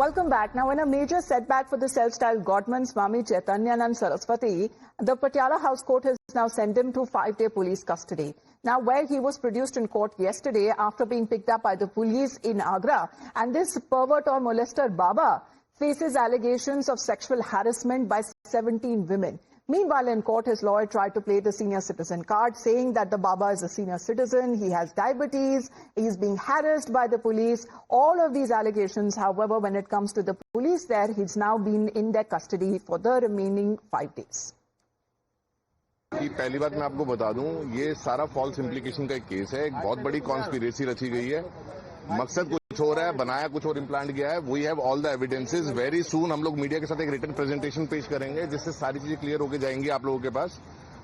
Welcome back. Now, in a major setback for the self-styled Godman, Swami Chaitanyanand Saraswati, the Patiala House Court has now sent him to 5-day police custody. Now, where he was produced in court yesterday after being picked up by the police in Agra, and this pervert or molester Baba faces allegations of sexual harassment by 17 women. Meanwhile, in court, his lawyer tried to play the senior citizen card, saying that the Baba is a senior citizen, he has diabetes, he is being harassed by the police. All of these allegations, however, when it comes to the police there, he's now been in their custody for the remaining 5 days. पहली बात मैं आपको बता दूं, ये सारा false implication का एक केस है। एक बहुत बड़ी कॉन्स्पिरेसी रची गई है। मकसद कुछ हो रहा है, बनाया कुछ और इम्प्लांट किया है। We have all the evidences. Very soon हम लोग मीडिया के साथ एक रिटन प्रेजेंटेशन पेश करेंगे, जिससे सारी चीजें क्लियर होकर जाएंगी आप लोगों के पास।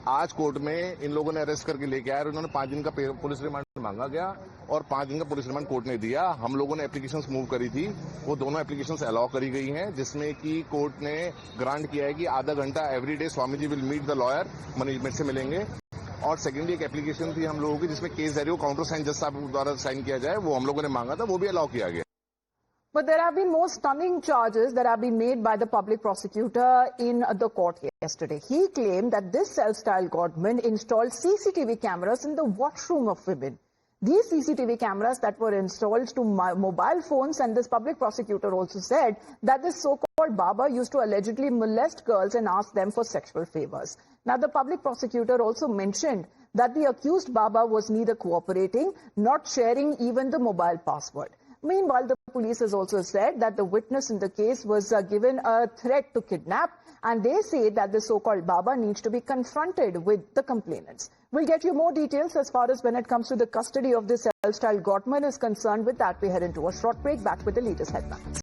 आज कोर्ट में इन लोगों ने अरेस्ट करके लेके आए और उन्होंने 5 दिन का पुलिस रिमांड मांगा गया और 5 दिन का पुलिस रिमांड कोर्ट ने दिया। हम लोगों ने एप्लीकेशंस मूव करी थी, वो दोनों एप्लीकेशंस अलाउ करी गई हैं, जिसमें कि कोर्ट ने ग्रांट किया है कि आधा घंटा everyday Swami ji will meet the lawyer, management से मिलेंगे। और सेकेंडली एक एप्लीकेशन थी हम लोगों की, जिसमें केस डायरी को काउंटर साइन जज साहब द्वारा साइन किया जाए, वो हम लोगों ने मांगा था, वो भी अलाउ किया गया। But there have been more stunning charges that have been made by the public prosecutor in the court yesterday. He claimed that this self-styled Godman installed CCTV cameras in the washroom of women. These CCTV cameras that were installed to mobile phones, and this public prosecutor also said that this so-called Baba used to allegedly molest girls and ask them for sexual favors. Now, the public prosecutor also mentioned that the accused Baba was neither cooperating, not sharing even the mobile password. Meanwhile, the police has also said that the witness in the case was given a threat to kidnap, and they say that the so-called Baba needs to be confronted with the complainants. We'll get you more details as far as when it comes to the custody of this self-styled Godman is concerned. With that, we head into a short break. Back with the latest headlines.